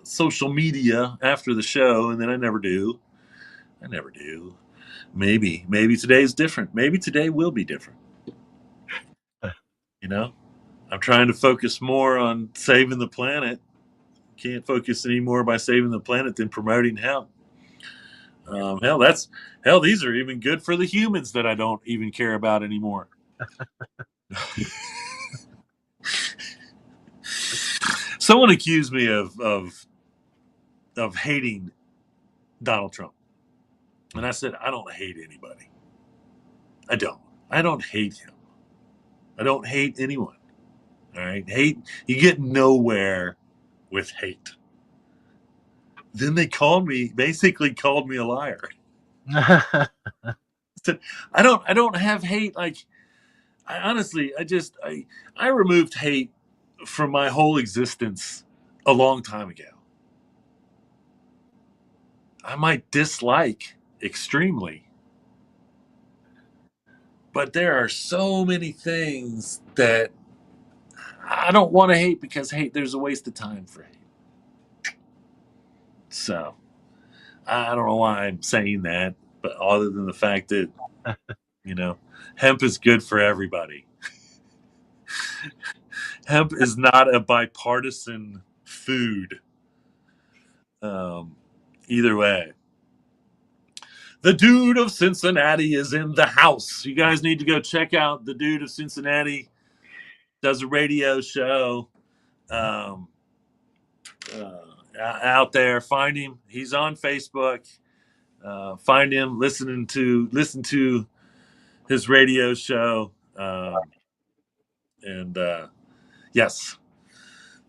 social media after the show, and then I never do. Maybe today's different. Maybe today will be different. I'm trying to focus more on saving the planet. Can't focus any more by saving the planet than promoting hemp. These are even good for the humans that I don't even care about anymore. Someone accused me of hating Donald Trump, and I said I don't hate anybody. I don't hate him. I don't hate anyone. All right, hate, you get nowhere with hate. Then they basically called me a liar. Said I don't have hate. Like, I removed hate from my whole existence a long time ago. I might dislike extremely, but there are so many things that I don't want to hate because there's a waste of time for hate. So I don't know why I'm saying that, but other than the fact that, hemp is good for everybody. Hemp is not a bipartisan food. Either way. The Dude of Cincinnati is in the house. You guys need to go check out the Dude of Cincinnati. Does a radio show out there. Find him. He's on Facebook. Find him. Listen to his radio show. Yes,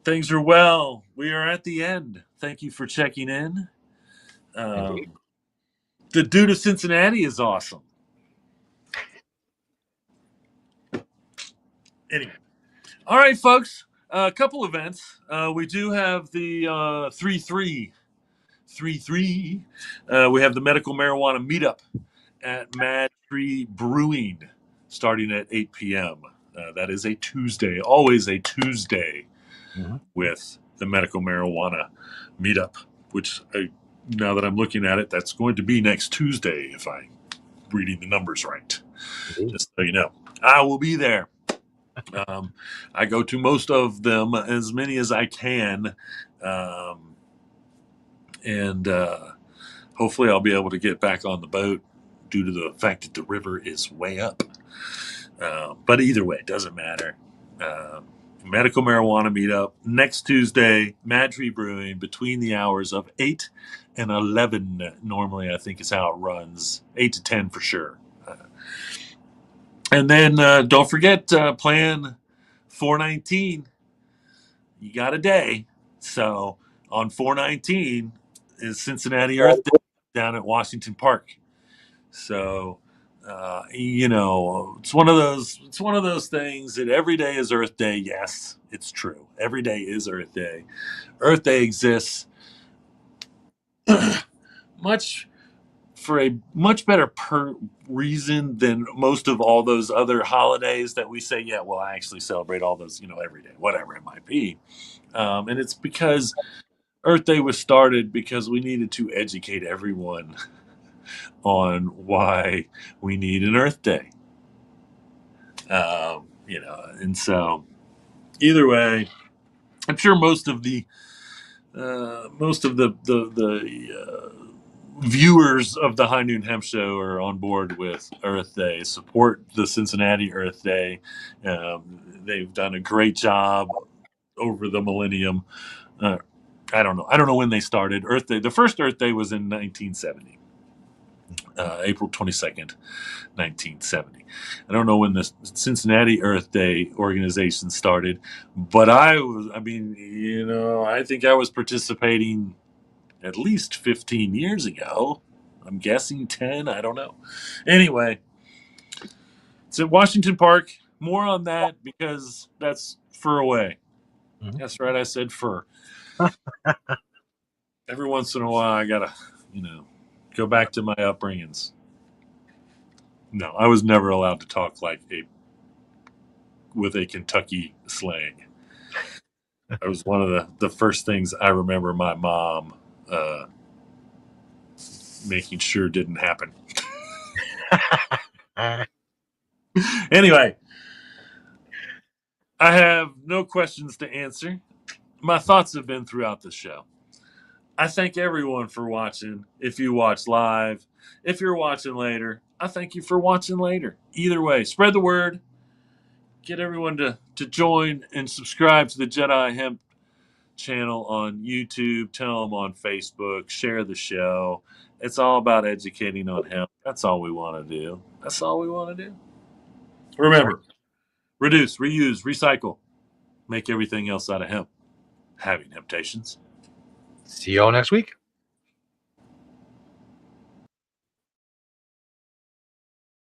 things are well. We are at the end. Thank you for checking in. The Dude of Cincinnati is awesome. Anyway. All right, folks. A couple events. We do have the 3-3. We have the medical marijuana meetup at Mad Tree Brewing starting at 8 p.m. That is a Tuesday, always a Tuesday with the medical marijuana meetup, which now that I'm looking at it, that's going to be next Tuesday if I'm reading the numbers right. Just so you know, I will be there. I go to most of them, as many as I can, and hopefully I'll be able to get back on the boat due to the fact that the river is way up. But either way, it doesn't matter. Medical marijuana meetup next Tuesday, Mad Tree Brewing, between the hours of 8 and 11. Normally, I think is how it runs. 8 to 10 for sure. And then don't forget, plan 419. You got a day. So on 419 is Cincinnati Earth Day down at Washington Park. So it's one of those things that every day is Earth Day. Yes, it's true. Every day is Earth Day. Earth Day exists for a much better reason than most of all those other holidays that we say, yeah, well, I actually celebrate all those, every day, whatever it might be. And it's because Earth Day was started because we needed to educate everyone on why we need an Earth Day. And so either way, I'm sure most of the viewers of the High Noon Hemp Show are on board with Earth Day. Support the Cincinnati Earth Day. They've done a great job over the millennium. I don't know when they started Earth Day. The first Earth Day was in 1970, April 22nd, 1970. I don't know when the Cincinnati Earth Day organization started, but I think I was participating at least 15 years ago. I'm guessing 10. I don't know. Anyway, it's at Washington Park. More on that because that's fur away. That's right. I said fur. Every once in a while, I gotta, go back to my upbringings. No, I was never allowed to talk with a Kentucky slang. That was one of the first things I remember my mom making sure didn't happen. Anyway, I have no questions to answer. My thoughts have been throughout the show. I thank everyone for watching. If you watch live, if you're watching later, I thank you for watching later. Either way, spread the word. Get everyone to join and subscribe to the Jedi Hemp channel on YouTube. Tell them on Facebook. Share the show. It's all about educating on hemp. That's all we want to do. That's all we want to do. Remember, reduce, reuse, recycle. Make everything else out of hemp. Having Hemptations. See you all next week.